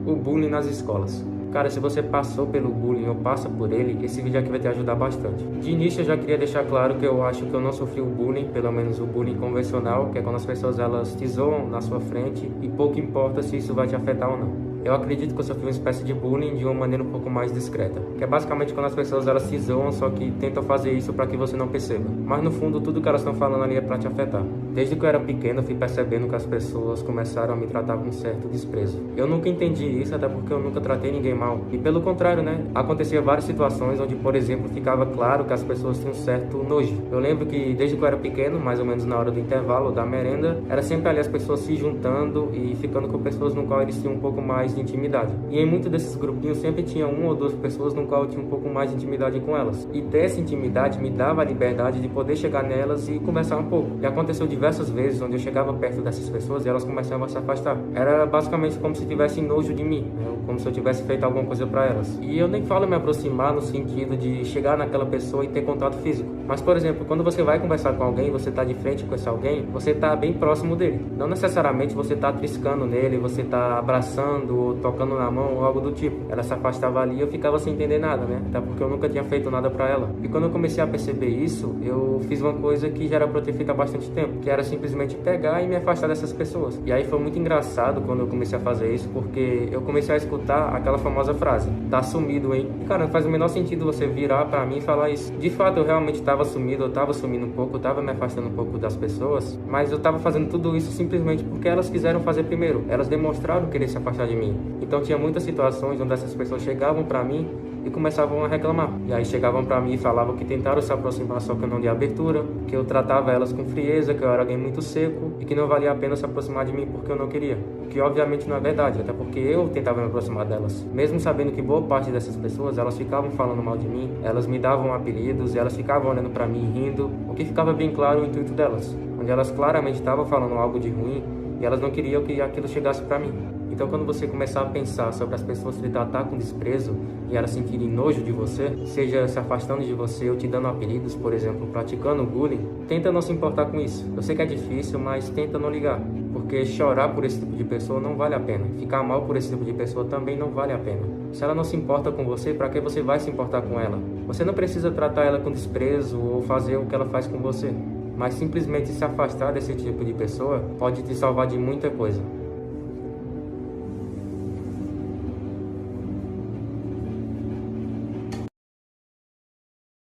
O bullying nas escolas. Cara, se você passou pelo bullying ou passa por ele, esse vídeo aqui vai te ajudar bastante. De início, eu já queria deixar claro que eu acho que eu não sofri o bullying, pelo menos o bullying convencional, que é quando as pessoas elas te zoam na sua frente e pouco importa se isso vai te afetar ou não. Eu acredito que eu sofri uma espécie de bullying de uma maneira um pouco mais discreta, que é basicamente quando as pessoas elas se zoam, só que tentam fazer isso para que você não perceba. Mas no fundo, tudo que elas estão falando ali é para te afetar. Desde que eu era pequeno, eu fui percebendo que as pessoas começaram a me tratar com um certo desprezo. Eu nunca entendi isso, até porque eu nunca tratei ninguém mal. E pelo contrário, né? Acontecia várias situações onde, por exemplo, ficava claro que as pessoas tinham um certo nojo. Eu lembro que desde que eu era pequeno, mais ou menos na hora do intervalo da merenda, era sempre ali as pessoas se juntando e ficando com pessoas no qual eles tinham um pouco mais de intimidade. E em muitos desses grupinhos sempre tinha uma ou duas pessoas no qual eu tinha um pouco mais de intimidade com elas. E dessa intimidade me dava a liberdade de poder chegar nelas e conversar um pouco. E aconteceu diversas vezes onde eu chegava perto dessas pessoas e elas começavam a se afastar. Era basicamente como se tivessem nojo de mim, né? Como se eu tivesse feito alguma coisa para elas. E eu nem falo me aproximar no sentido de chegar naquela pessoa e ter contato físico. Mas, por exemplo, quando você vai conversar com alguém, você tá de frente com esse alguém, você tá bem próximo dele. Não necessariamente você tá triscando nele, você tá abraçando ou tocando na mão ou algo do tipo. Ela se afastava ali e eu ficava sem entender nada, né? Até porque eu nunca tinha feito nada pra ela. E quando eu comecei a perceber isso, eu fiz uma coisa que já era pra eu ter feito há bastante tempo, que era simplesmente pegar e me afastar dessas pessoas. E aí foi muito engraçado quando eu comecei a fazer isso, porque eu comecei a escutar aquela famosa frase: tá sumido, hein? E, cara, não faz o menor sentido você virar pra mim e falar isso. De fato, eu realmente tava sumido, eu tava sumindo um pouco, eu tava me afastando um pouco das pessoas, mas eu tava fazendo tudo isso simplesmente porque elas quiseram fazer primeiro. Elas demonstraram querer se afastar de mim. Então tinha muitas situações onde essas pessoas chegavam pra mim e começavam a reclamar. E aí chegavam pra mim e falavam que tentaram se aproximar só que eu não dei abertura, que eu tratava elas com frieza, que eu era alguém muito seco e que não valia a pena se aproximar de mim porque eu não queria. O que obviamente não é verdade, até porque eu tentava me aproximar delas. Mesmo sabendo que boa parte dessas pessoas, elas ficavam falando mal de mim, elas me davam apelidos e elas ficavam olhando pra mim e rindo, o que ficava bem claro o intuito delas, onde elas claramente estavam falando algo de ruim e elas não queriam que aquilo chegasse pra mim. Então, quando você começar a pensar sobre as pessoas te tratar com desprezo e elas sentirem nojo de você, seja se afastando de você ou te dando apelidos, por exemplo, praticando bullying, tenta não se importar com isso. Eu sei que é difícil, mas tenta não ligar, porque chorar por esse tipo de pessoa não vale a pena. Ficar mal por esse tipo de pessoa também não vale a pena. Se ela não se importa com você, para que você vai se importar com ela? Você não precisa tratar ela com desprezo ou fazer o que ela faz com você, mas simplesmente se afastar desse tipo de pessoa pode te salvar de muita coisa.